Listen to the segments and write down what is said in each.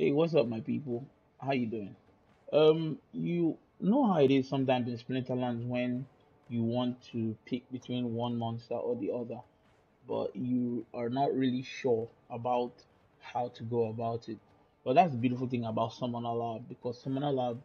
Hey, what's up, my people? How you doing? You know how it is sometimes in Splinterlands when you want to pick between one monster or the other, but you are not really sure about how to go about it. But that's the beautiful thing about Summoner Lab because Summoner Lab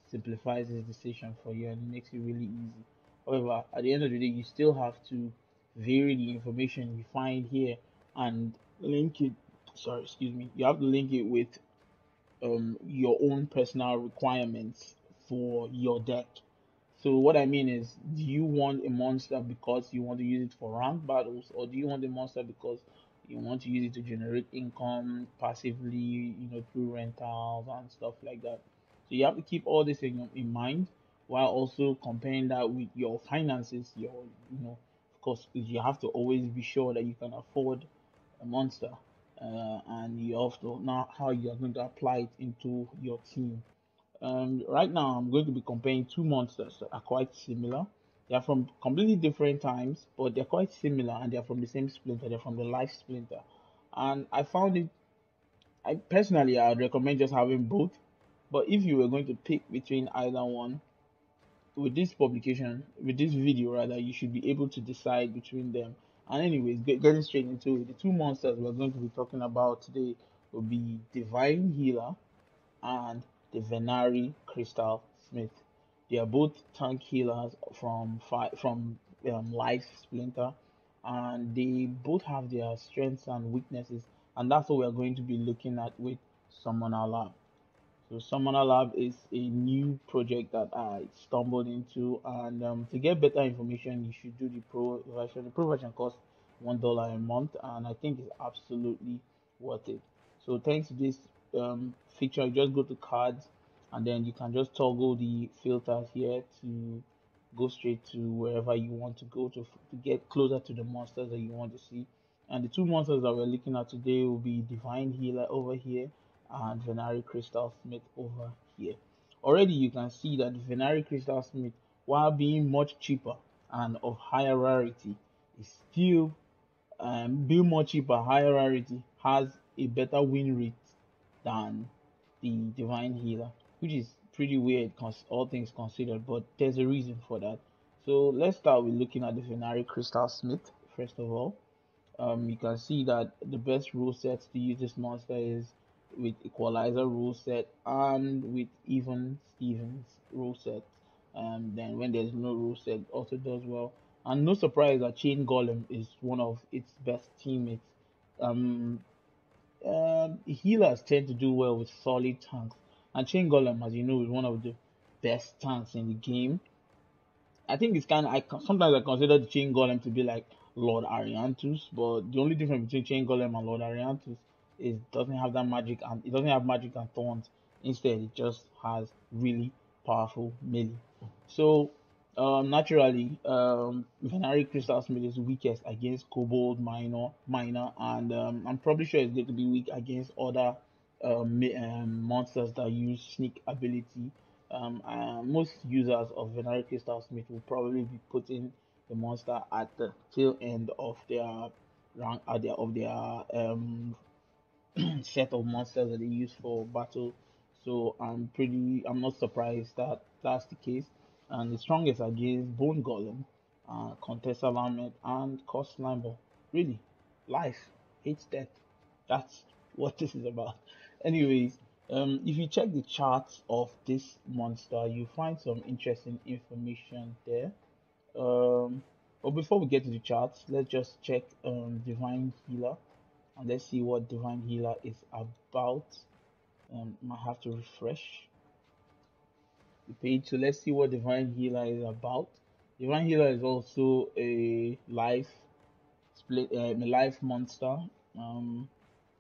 simplifies this decision for you and makes it really easy. However, at the end of the day, you still have to vary the information you find here and link it. Sorry, excuse me. You have to link it with your own personal requirements for your deck. So what I mean is, do you want a monster because you want to use it for rank battles, or do you want a monster because you want to use it to generate income passively, through rentals and stuff like that? So you have to keep all this in mind while also comparing that with your finances. Of course, you have to always be sure that you can afford a monster, and you have to know how you are going to apply it into your team. Right now, I'm going to be comparing two monsters that are quite similar. They are from completely different times, but they're quite similar and they're from the same splinter. They're from the Life Splinter. And I found it, I personally, I would recommend just having both. But if you were going to pick between either one, with this publication, with this video rather, you should be able to decide between them. And anyways, getting straight into it, the two monsters we're going to be talking about today will be Divine Healer and the Venari Crystalsmith. They are both tank healers from Life Splinter, and they both have their strengths and weaknesses, and that's what we're going to be looking at with Summoner Lab. So Summoner Lab is a new project that I stumbled into, and to get better information, you should do the pro version. The pro version costs $1 a month, and I think it's absolutely worth it. So thanks to this feature, you just go to cards, and then you can just toggle the filters here to go straight to wherever you want to go to get closer to the monsters that you want to see. And the two monsters that we're looking at today will be Divine Healer over here and Venari Crystalsmith over here. Already you can see that Venari Crystalsmith, while being much cheaper and of higher rarity, is still being more cheaper, higher rarity, has a better win rate than the Divine Healer, which is pretty weird, all things considered, but there's a reason for that. So let's start with looking at the Venari Crystalsmith first of all. You can see that the best rule sets to use this monster is with equalizer rule set and with even Stevens rule set. Then when there's no rule set, it also does well. And no surprise that Chain Golem is one of its best teammates. Um, Healers tend to do well with solid tanks, and Chain Golem, as you know, is one of the best tanks in the game. I think it's kind of sometimes I consider the Chain Golem to be like Lord Ariantus, but the only difference between Chain Golem and Lord Ariantus is it doesn't have that magic and it doesn't have magic and thorns. Instead, it just has really powerful melee. So naturally, Venari Crystalsmith is weakest against Kobold Miner, and I'm probably sure it's going to be weak against other monsters that use sneak ability. Most users of Venari Crystalsmith will probably be putting the monster at the tail end of their rank, of their set of monsters that they use for battle. So I'm not surprised that that's the case. And the strongest against Bone Golem, Contessa Lamet, and Cost Slimer. Really, life hates death. That's what this is about. Anyways, if you check the charts of this monster, you find some interesting information there. Um, but before we get to the charts, let's just check Divine Healer and let's see what Divine Healer is about. Might have to refresh the page, so let's see what Divine Healer is about. Divine Healer is also a life monster. Um,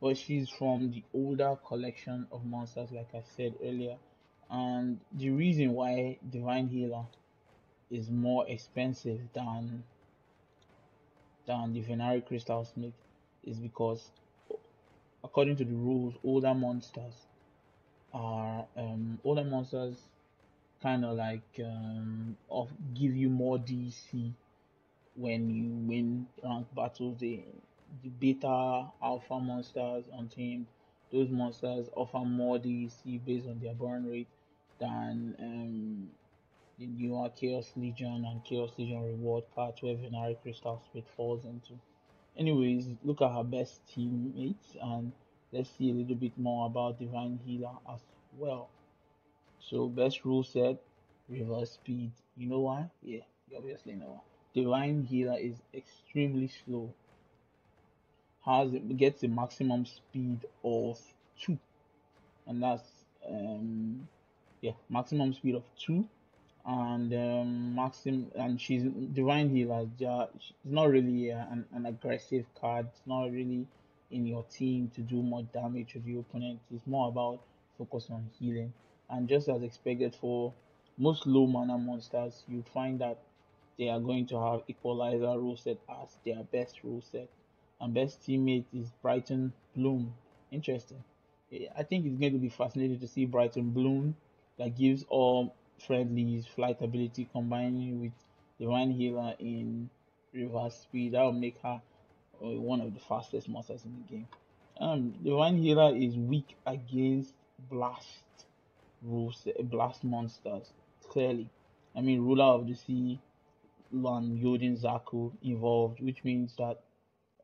but she's from the older collection of monsters, like I said earlier. And the reason why Divine Healer is more expensive than the Venari Crystalsmith is because, according to the rules, older monsters kind of like of give you more DC when you win rank battles. The beta alpha monsters, untamed, those monsters offer more DEC based on their burn rate than the newer Chaos Legion and Chaos Legion reward cards where Venari Crystalsmith falls into. Anyways, look at her best teammates and let's see a little bit more about Divine Healer as well. So best rule set, reverse speed. You know why? Yeah, you obviously know why. Divine Healer is extremely slow. Gets a maximum speed of 2, and that's maximum speed of 2, and she's divine healer. She's not really an aggressive card. It's not really in your team to do more damage to the opponent. It's more about focus on healing, and just as expected for most low mana monsters, you'd find that they are going to have equalizer rule set as their best rule set, and best teammate is Brighton Bloom. Interesting. I think it's going to be fascinating to see Brighton Bloom that gives all friendlies flight ability combining with Divine Healer in reverse speed. That will make her one of the fastest monsters in the game. Divine Healer is weak against blast monsters. Clearly, I mean, Ruler of the Sea, Lan Yodin Zaku involved, which means that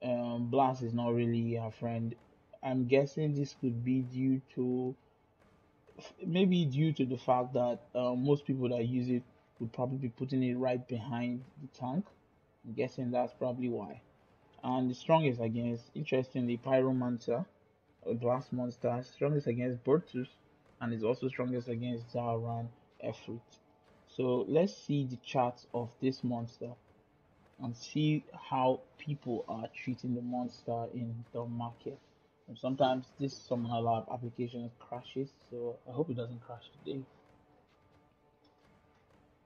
Blast is not really her friend. I'm guessing this could be due to the fact that most people that use it would probably be putting it right behind the tank. I'm guessing that's probably why. And the strongest against, interestingly, Pyromancer, a Blast monster, strongest against Burtus, and is also strongest against Zaran Efrit. So let's see the charts of this monster and see how people are treating the monster in the market. And sometimes this Summoner Lab application crashes, so I hope it doesn't crash today.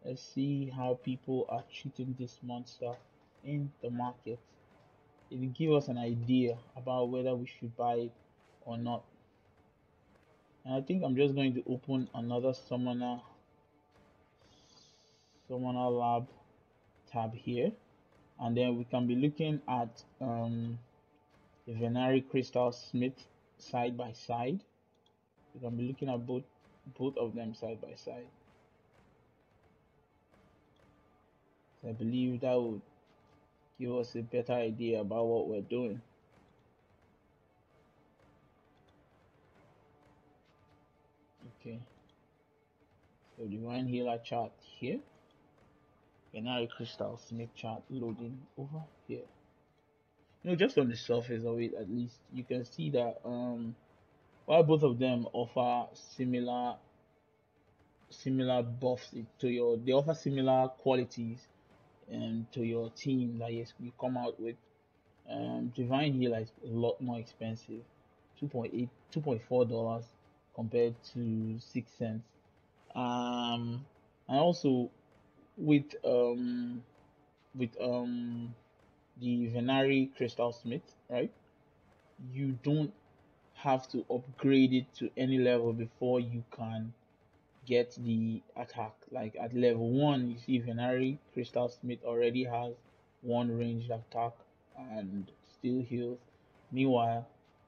Let's see how people are treating this monster in the market. It will give us an idea about whether we should buy it or not. And I think I'm just going to open another Summoner Lab tab here, and then we can be looking at the Venari Crystalsmith side by side. We can be looking at both of them side by side. So I believe that would give us a better idea about what we're doing. Okay, so Divine Healer chart here, Venari Crystalsmith chart loading over here. Just on the surface of it, at least you can see that while both of them offer similar buffs they offer similar qualities to your team that you come out with. Divine Healer is a lot more expensive, $2.4 compared to 6 cents. And also with the Venari Crystalsmith, right? You don't have to upgrade it to any level before you can get the attack. Like at level 1, you see Venari Crystalsmith already has one ranged attack and still heals. Meanwhile,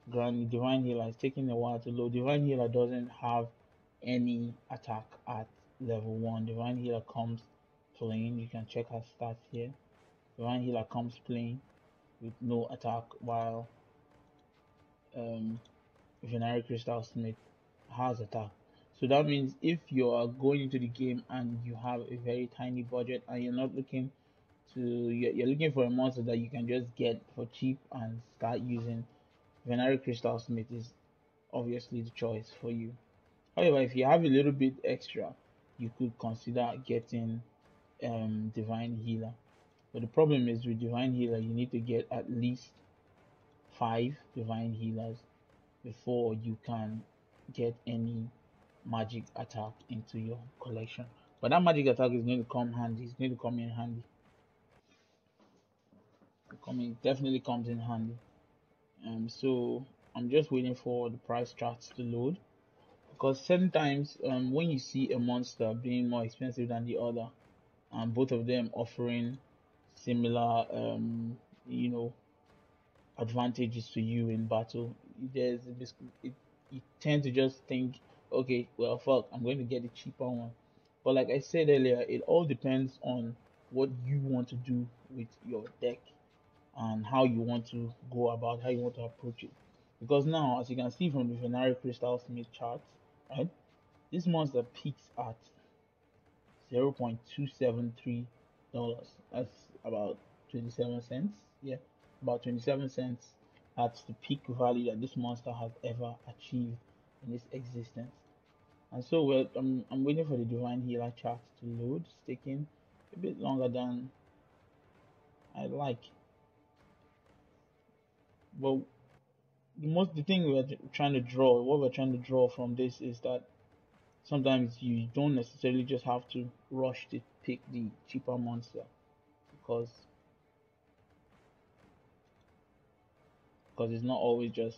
Granny Divine Healer is taking a while to load. Divine Healer doesn't have any attack at level 1. Divine Healer comes plain. You can check her stats here. Divine Healer comes plain with no attack, while Venari Crystalsmith has attack. So that means if you are going into the game and you have a very tiny budget and you're not looking you're looking for a monster that you can just get for cheap and start using, Venari Crystalsmith is obviously the choice for you. However, if you have a little bit extra, you could consider getting Divine Healer. But the problem is with Divine Healer, you need to get at least 5 Divine Healers before you can get any magic attack into your collection. But that magic attack is going to come handy. It's going to come in handy. Definitely comes in handy. So I'm just waiting for the price charts to load, because sometimes when you see a monster being more expensive than the other and both of them offering similar advantages to you in battle, there's it, you tend to just think, okay, well, fuck, I'm going to get the cheaper one. But like I said earlier, it all depends on what you want to do with your deck and how you want to go about, how you want to approach it. Because now, as you can see from the Venari Crystalsmith chart, right, this monster peaks at $0.273. That's about 27 cents. Yeah, about 27 cents. That's the peak value that this monster has ever achieved in its existence. And so I'm waiting for the Divine Healer chart to load. It's taking a bit longer than I like. But the thing we're trying to draw, what we're trying to draw from this is that sometimes you don't necessarily just have to rush to pick the cheaper monster because it's not always just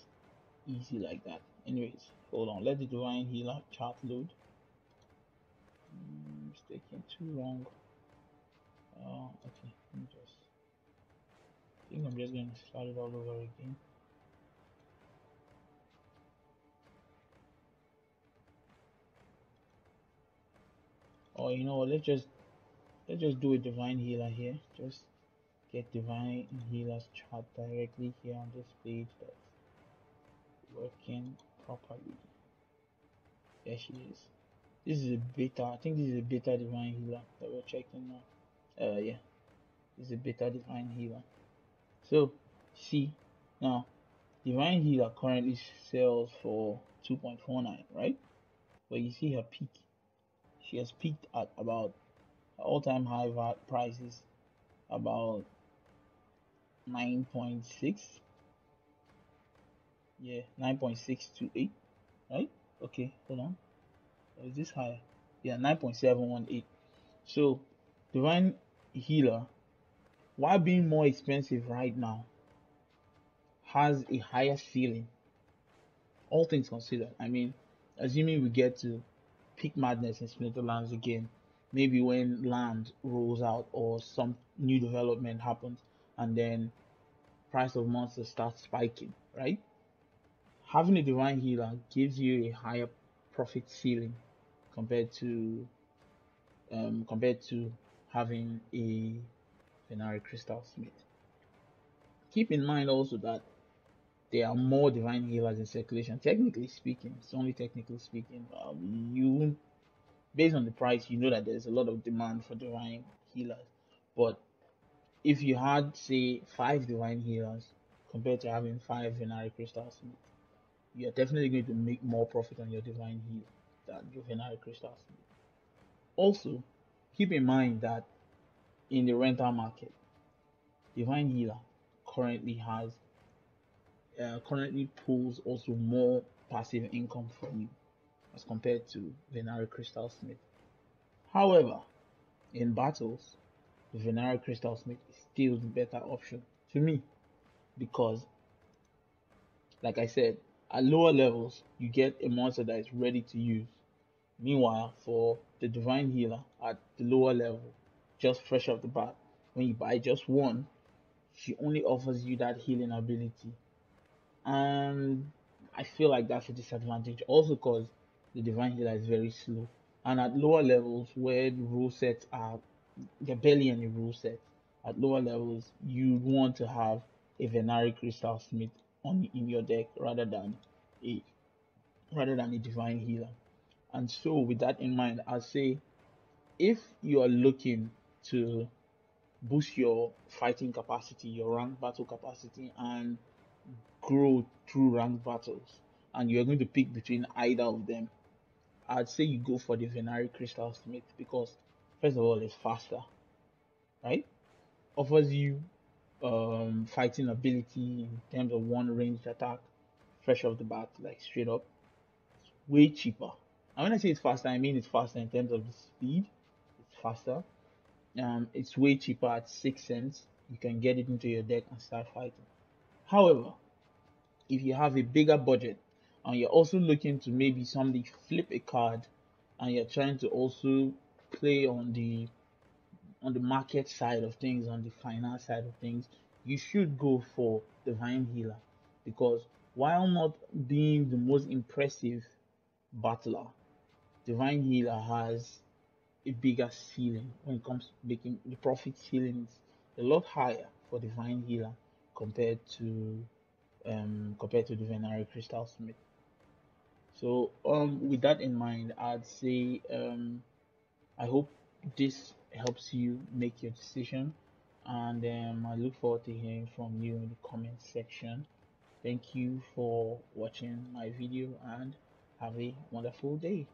easy like that. Anyways, hold on, let the Divine Healer chart load. It's taking too long. Okay, let me just, I think I'm just going to start it all over again. Or you know what, let's just do a Divine Healer here. Just get Divine Healer's chart directly here on this page that's working properly. There she is. This is a beta. I think this is a beta Divine Healer that we're checking now. Yeah, this is a beta Divine Healer. So, see, now Divine Healer currently sells for 2.49, right? But you see her peak. She has peaked at about all-time high prices about 9.6. Yeah, 9.628, right? Okay, hold on. Or is this higher? Yeah, 9.718. So, Divine Healer, while being more expensive right now, has a higher ceiling. All things considered. I mean, assuming we get to peak madness in Splinterlands again, maybe when land rolls out or some new development happens, and then price of monsters starts spiking, right? Having a Divine Healer gives you a higher profit ceiling compared to having a Venari Crystalsmith. Keep in mind also that there are more Divine Healers in circulation. Technically speaking, it's only technically speaking. You, based on the price, you know that there's a lot of demand for Divine Healers. But if you had, say, 5 Divine Healers compared to having 5 Venari Crystalsmith, you're definitely going to make more profit on your Divine Healer than your Venari Crystalsmith. Also, keep in mind that in the rental market, Divine Healer currently has currently pulls also more passive income for you as compared to Venari Crystalsmith. However, in battles, the Venari Crystalsmith is still the better option to me because, like I said, at lower levels you get a monster that is ready to use. Meanwhile, for the Divine Healer at the lower level, just fresh off the bat, when you buy just one, she only offers you that healing ability, and I feel like that's a disadvantage. Also, because the Divine Healer is very slow, and at lower levels where the rule sets are, there are barely any rule sets. At lower levels, you want to have a Venari Crystalsmith on in your deck a rather than a Divine Healer. And so, with that in mind, I'll say if you are looking to boost your fighting capacity, your rank battle capacity, and grow through ranked battles, and you're going to pick between either of them, I'd say you go for the Venari Crystalsmith because, first of all, it's faster, right? Offers you fighting ability in terms of one ranged attack, fresh off the bat, like straight up. It's way cheaper. And when I say it's faster, I mean it's faster in terms of the speed. It's faster. It's way cheaper at 6 cents. You can get it into your deck and start fighting. However, if you have a bigger budget and you're also looking to maybe somebody flip a card and you're trying to also play on the market side of things, on the finance side of things, you should go for Divine Healer because While not being the most impressive battler, Divine Healer has a bigger ceiling when it comes to making the profit ceiling is a lot higher for Divine Healer compared to the Venari Crystalsmith. So with that in mind, I'd say I hope this helps you make your decision, and I look forward to hearing from you in the comment section. Thank you for watching my video and have a wonderful day.